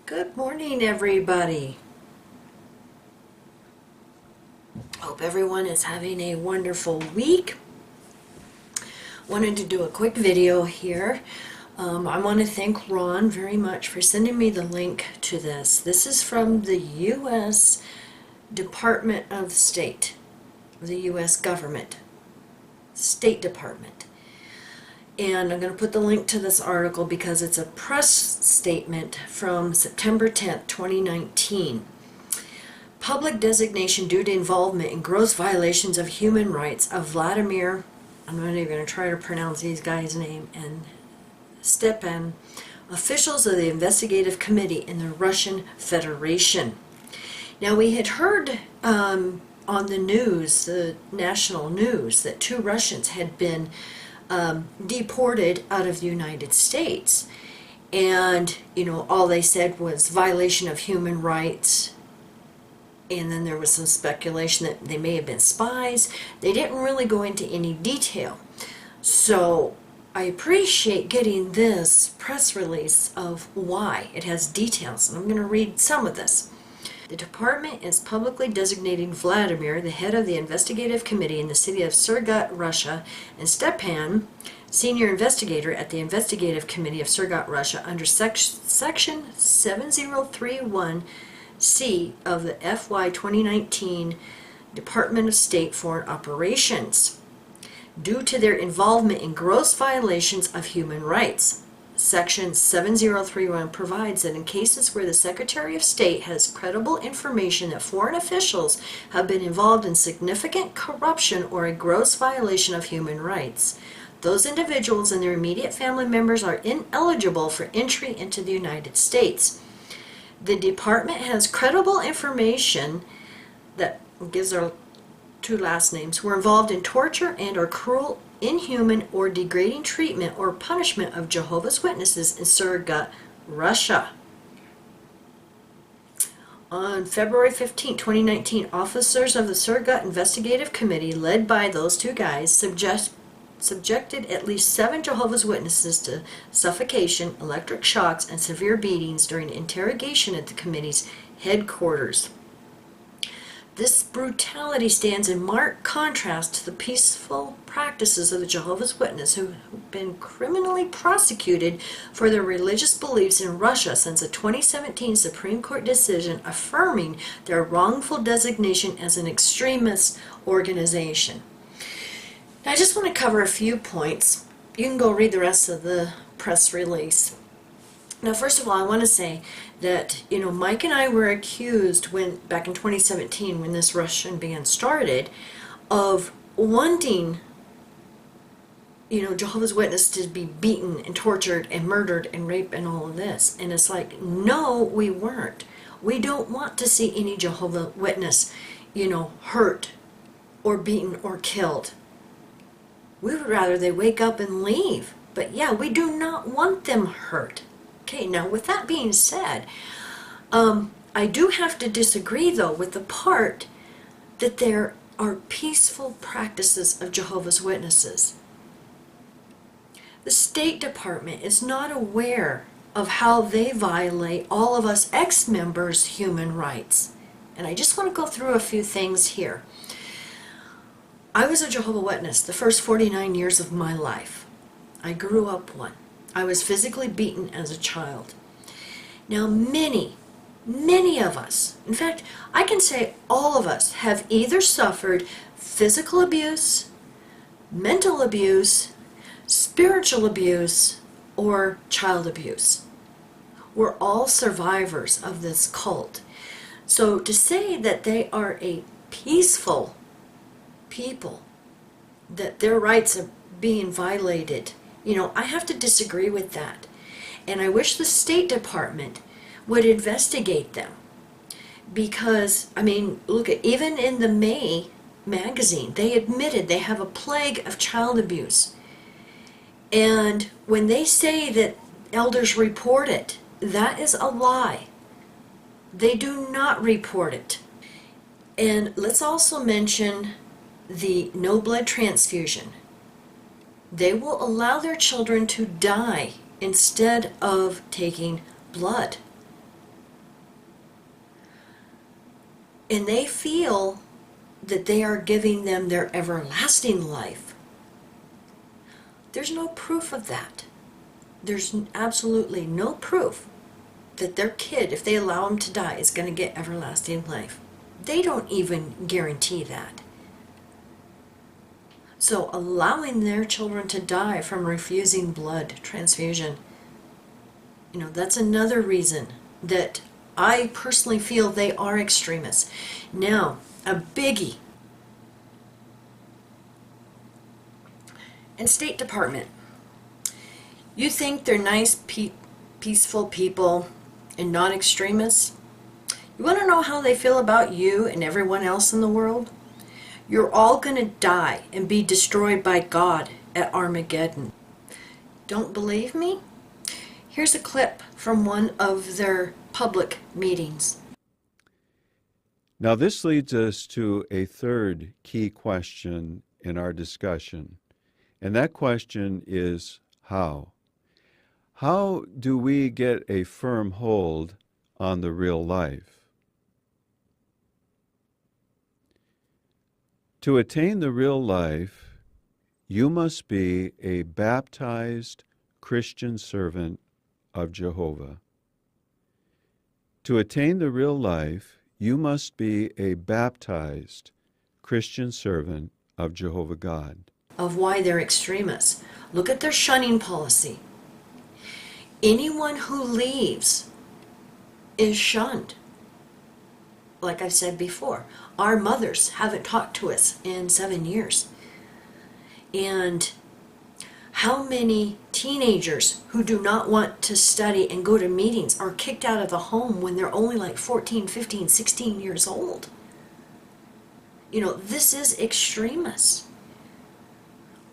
Good morning, everybody. Hope everyone is having a wonderful week. Wanted to do a quick video here. I want to thank Ron very much for sending me the link to this. This is from the U.S. Department of State, the U.S. government, State Department. And I'm going to put the link to this article because it's a press statement from September 10th, 2019. Public designation due to involvement in gross violations of human rights of Vladimir, I'm not even going to try to pronounce these guys' name, and Stepan, officials of the investigative committee in the Russian Federation. Now, we had heard on the news, the national news, that 2 Russians had been deported out of the United States, and all they said was violation of human rights, and then there was some speculation that they may have been spies. They didn't really go into any detail, so I appreciate getting this press release of why. It has details, and I'm going to read some of this. The department is publicly designating Vladimir, the head of the investigative committee in the city of Surgut, Russia, and Stepan, senior investigator at the investigative committee of Surgut, Russia, under section 7031C of the FY 2019 Department of State Foreign Operations, due to their involvement in gross violations of human rights. Section 7031 provides that in cases where the Secretary of State has credible information that foreign officials have been involved in significant corruption or a gross violation of human rights, those individuals and their immediate family members are ineligible for entry into the United States. The department has credible information that gives our 2 last names were involved in torture and or cruel, inhuman, or degrading treatment or punishment of Jehovah's Witnesses in Surgut, Russia. On February 15, 2019, officers of the Surgut Investigative Committee, led by those 2 guys, subjected at least 7 Jehovah's Witnesses to suffocation, electric shocks, and severe beatings during interrogation at the committee's headquarters. This brutality stands in marked contrast to the peaceful practices of the Jehovah's Witnesses who have been criminally prosecuted for their religious beliefs in Russia since a 2017 Supreme Court decision affirming their wrongful designation as an extremist organization. Now, I just want to cover a few points. You can go read the rest of the press release. Now, first of all, I want to say that, Mike and I were accused back in 2017 when this Russian ban started of wanting, Jehovah's Witnesses to be beaten and tortured and murdered and raped and all of this. And it's like, no, we weren't. We don't want to see any Jehovah's Witness, hurt or beaten or killed. We would rather they wake up and leave. But yeah, we do not want them hurt. Okay, now with that being said, I do have to disagree though with the part that there are peaceful practices of Jehovah's Witnesses. The State Department is not aware of how they violate all of us ex-members' human rights. And I just want to go through a few things here. I was a Jehovah's Witness the first 49 years of my life. I grew up one. I was physically beaten as a child. Now, many of us, in fact, I can say all of us, have either suffered physical abuse, mental abuse, spiritual abuse, or child abuse. We're all survivors of this cult. So to say that they are a peaceful people, that their rights are being violated, I have to disagree with that. And I wish the State Department would investigate them. Because, look at, even in the May magazine, they admitted they have a plague of child abuse. And when they say that elders report it, that is a lie. They do not report it. And let's also mention the no blood transfusion. They will allow their children to die instead of taking blood. and they feel that they are giving them their everlasting life. There's no proof of that. There's absolutely no proof that their kid, if they allow him to die, is going to get everlasting life. They don't even guarantee that. So allowing their children to die from refusing blood transfusion, that's another reason that I personally feel they are extremists. Now, a biggie. And State Department. You think they're nice, peaceful people and not extremists? You want to know how they feel about you and everyone else in the world? You're all going to die and be destroyed by God at Armageddon. Don't believe me? Here's a clip from one of their public meetings. Now this leads us to a third key question in our discussion, and that question is how? How do we get a firm hold on the real life? To attain the real life, you must be a baptized Christian servant of Jehovah. To attain the real life, you must be a baptized Christian servant of Jehovah God. Of why they're extremists. Look at their shunning policy. Anyone who leaves is shunned. Like I've said before, our mothers haven't talked to us in 7 years. And how many teenagers who do not want to study and go to meetings are kicked out of the home when they're only like 14, 15, 16 years old? This is extremists.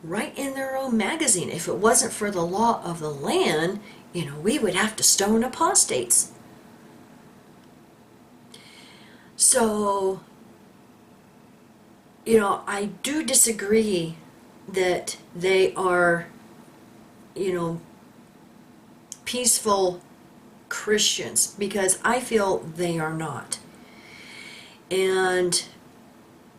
Right in their own magazine. If it wasn't for the law of the land, we would have to stone apostates. So, I do disagree that they are, peaceful Christians, because I feel they are not. And,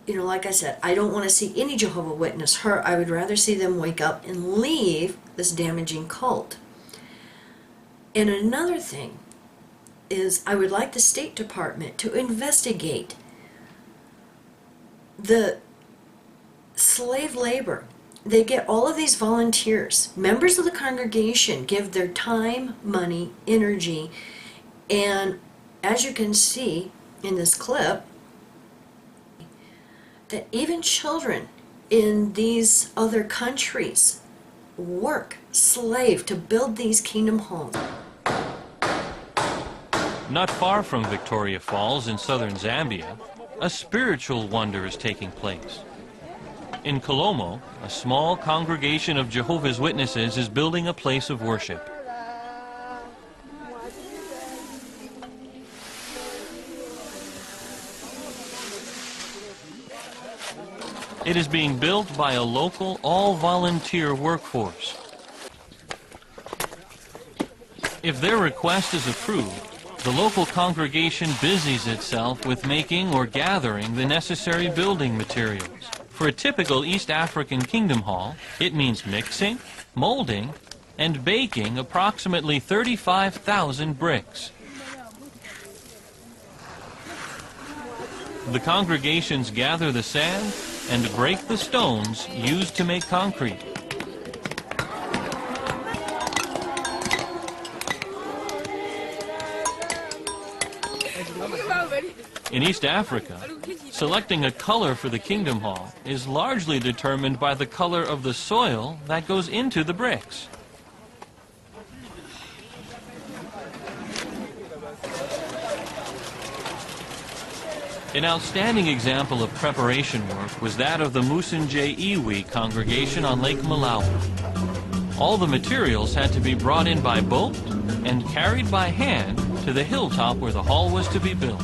like I said, I don't want to see any Jehovah Witness hurt. I would rather see them wake up and leave this damaging cult. And another thing is I would like the State Department to investigate the slave labor. They get all of these volunteers. Members of the congregation give their time, money, energy, and as you can see in this clip, that even children in these other countries work, slave to build these kingdom homes. Not far from Victoria Falls in southern Zambia, a spiritual wonder is taking place. In Kolomo, a small congregation of Jehovah's Witnesses is building a place of worship. It is being built by a local all-volunteer workforce. If their request is approved, the local congregation busies itself with making or gathering the necessary building materials. For a typical East African kingdom hall, it means mixing, molding, and baking approximately 35,000 bricks. The congregations gather the sand and break the stones used to make concrete. In East Africa, selecting a color for the kingdom hall is largely determined by the color of the soil that goes into the bricks. An outstanding example of preparation work was that of the Musunje Iwi congregation on Lake Malawi. All the materials had to be brought in by boat and carried by hand to the hilltop where the hall was to be built.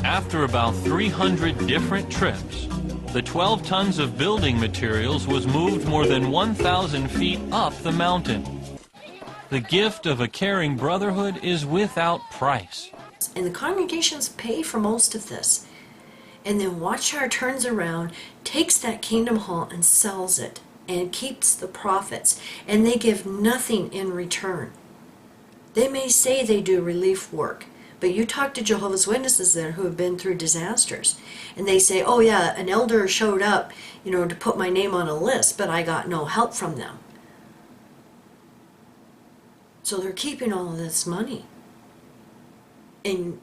After about 300 different trips, The 12 tons of building materials was moved more than 1,000 feet up the mountain. The gift of a caring brotherhood is without price. And the congregations pay for most of this. And then Watchtower turns around, takes that Kingdom Hall and sells it, and keeps the profits. And they give nothing in return. They may say they do relief work, but you talk to Jehovah's Witnesses there who have been through disasters, and they say, oh yeah, an elder showed up, to put my name on a list, but I got no help from them. So they're keeping all of this money. In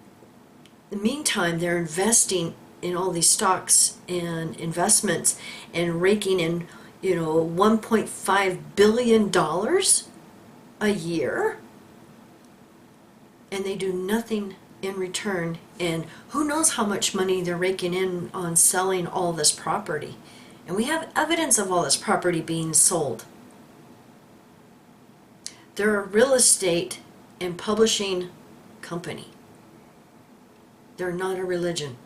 the meantime, they're investing in all these stocks and investments and raking in, $1.5 billion a year. And they do nothing in return. And who knows how much money they're raking in on selling all this property. And we have evidence of all this property being sold. They're a real estate and publishing company. They're not a religion.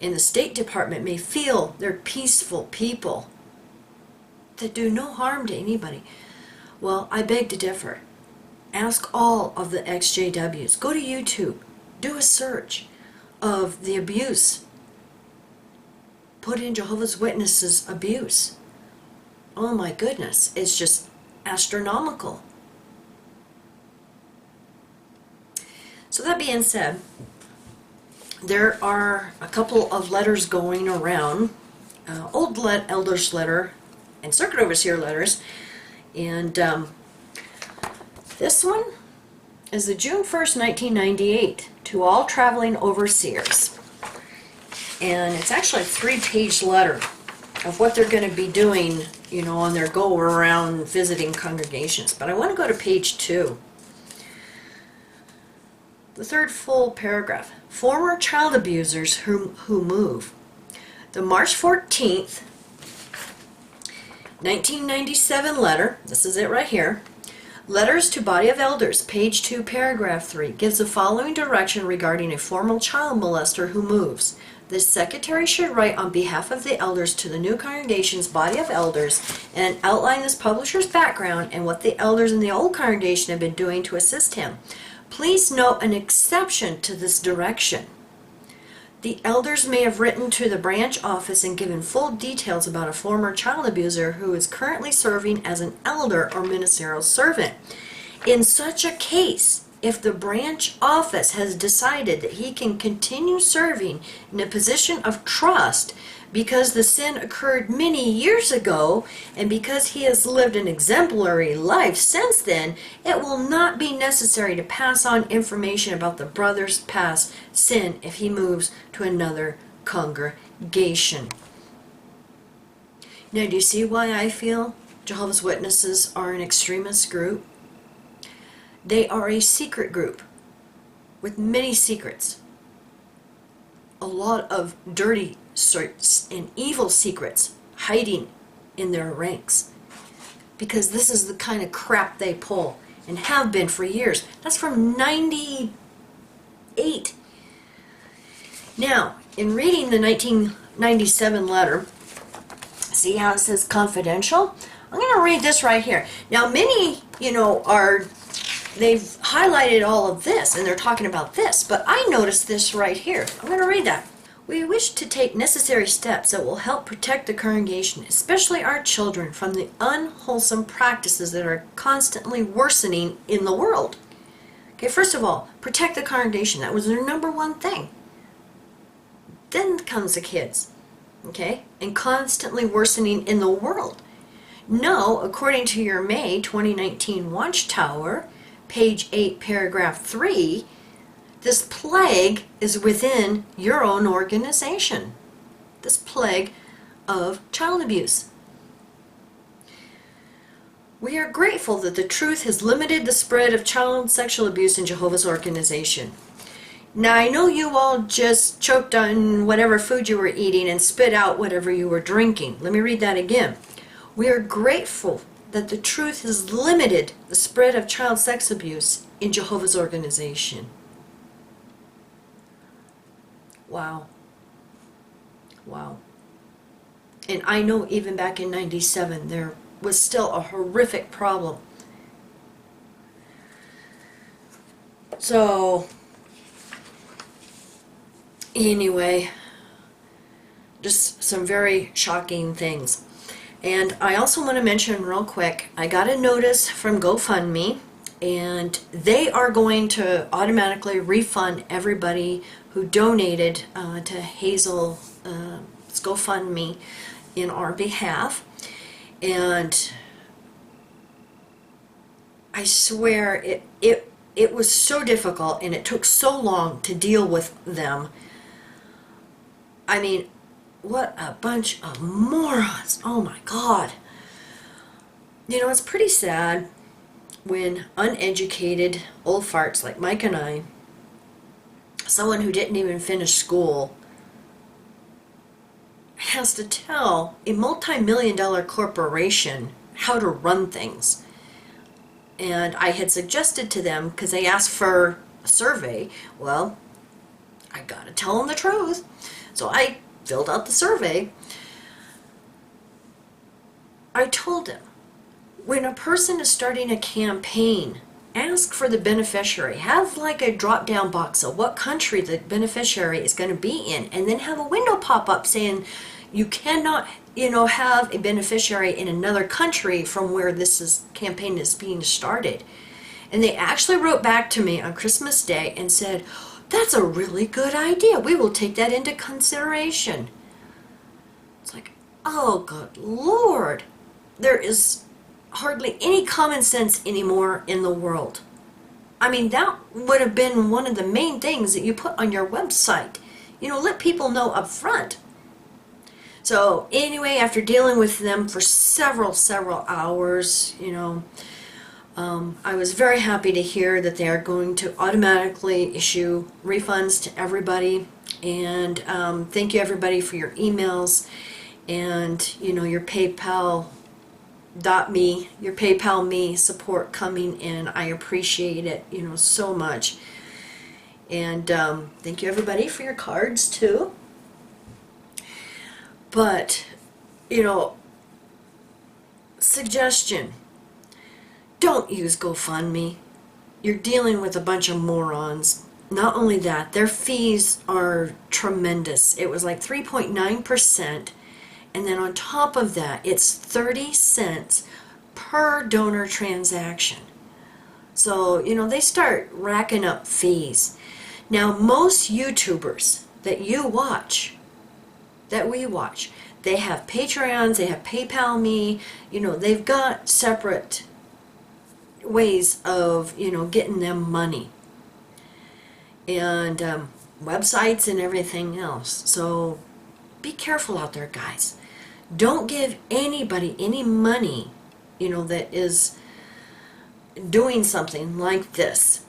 And the State Department may feel they're peaceful people that do no harm to anybody. Well, I beg to differ. Ask all of the XJWs. Go to YouTube. Do a search of the abuse. Put in Jehovah's Witnesses abuse. Oh my goodness, it's just astronomical. So that being said, there are a couple of letters going around, old elders letter and circuit overseer letters, and this one is the June 1st, 1998, to all traveling overseers. And it's actually a 3-page letter of what they're going to be doing, on their go around visiting congregations. But I want to go to page 2. The third full paragraph. Former child abusers who move. The March 14th, 1997 letter, this is it right here, Letters to Body of Elders, page 2, paragraph 3, gives the following direction regarding a former child molester who moves. The secretary should write on behalf of the elders to the new congregation's body of elders and outline this publisher's background and what the elders in the old congregation have been doing to assist him. Please note an exception to this direction. The elders may have written to the branch office and given full details about a former child abuser who is currently serving as an elder or ministerial servant. In such a case, if the branch office has decided that he can continue serving in a position of trust because the sin occurred many years ago and because he has lived an exemplary life since then, it will not be necessary to pass on information about the brother's past sin if he moves to another congregation. Now, do you see why I feel Jehovah's Witnesses are an extremist group? They are a secret group with many secrets. A lot of dirty and evil secrets hiding in their ranks. Because this is the kind of crap they pull and have been for years. That's from 98. Now, in reading the 1997 letter, see how it says confidential? I'm going to read this right here. Now, many, they've highlighted all of this and they're talking about this, but I noticed this right here. I'm going to read that. We wish to take necessary steps that will help protect the congregation, especially our children, from the unwholesome practices that are constantly worsening in the world. Okay, first of all, protect the congregation. That was their number one thing. Then comes the kids, okay, and constantly worsening in the world. No, according to your May 2019 Watchtower, page 8, paragraph 3, this plague is within your own organization. This plague of child abuse. We are grateful that the truth has limited the spread of child sexual abuse in Jehovah's organization. Now, I know you all just choked on whatever food you were eating and spit out whatever you were drinking. Let me read that again. We are grateful that the truth has limited the spread of child sex abuse in Jehovah's organization. Wow. Wow. And I know even back in 97 there was still a horrific problem. So, anyway, just some very shocking things. And I also want to mention real quick, I got a notice from GoFundMe, and they are going to automatically refund everybody who donated to Hazel's GoFundMe in our behalf. And I swear it was so difficult, and it took so long to deal with them. I mean, what a bunch of morons. Oh my God. You know, it's pretty sad when uneducated old farts like Mike and I, someone who didn't even finish school, has to tell a multi-million-dollar corporation how to run things. And I had suggested to them, because they asked for a survey, well, I gotta tell them the truth. So I filled out the survey. I told them, when a person is starting a campaign, ask for the beneficiary. Have like a drop-down box of what country the beneficiary is going to be in, and then have a window pop up saying you cannot, have a beneficiary in another country from where campaign is being started. And they actually wrote back to me on Christmas Day and said, that's a really good idea. We will take that into consideration. It's like, oh, good Lord. There is hardly any common sense anymore in the world. I mean, that would have been one of the main things that you put on your website. Let people know up front. So anyway, after dealing with them for several hours, I was very happy to hear that they are going to automatically issue refunds to everybody. And thank you everybody for your emails and, your PayPal.me, your PayPal me support coming in. I appreciate it, so much. And thank you everybody for your cards too. But, suggestion, don't use GoFundMe. You're dealing with a bunch of morons. Not only that, their fees are tremendous. It was like 3.9%, and then on top of that, it's 30 cents per donor transaction. So, they start racking up fees. Now, most YouTubers that we watch, they have Patreons, they have PayPal me, they've got separate ways of, getting them money. And websites and everything else. So be careful out there, guys. Don't give anybody any money, that is doing something like this.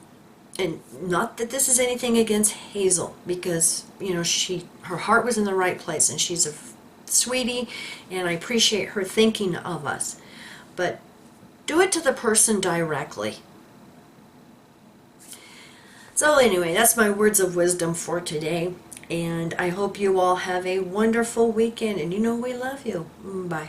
And not that this is anything against Hazel, because, her heart was in the right place, and she's a sweetie, and I appreciate her thinking of us. But do it to the person directly. So anyway, that's my words of wisdom for today, and I hope you all have a wonderful weekend, and we love you. Bye.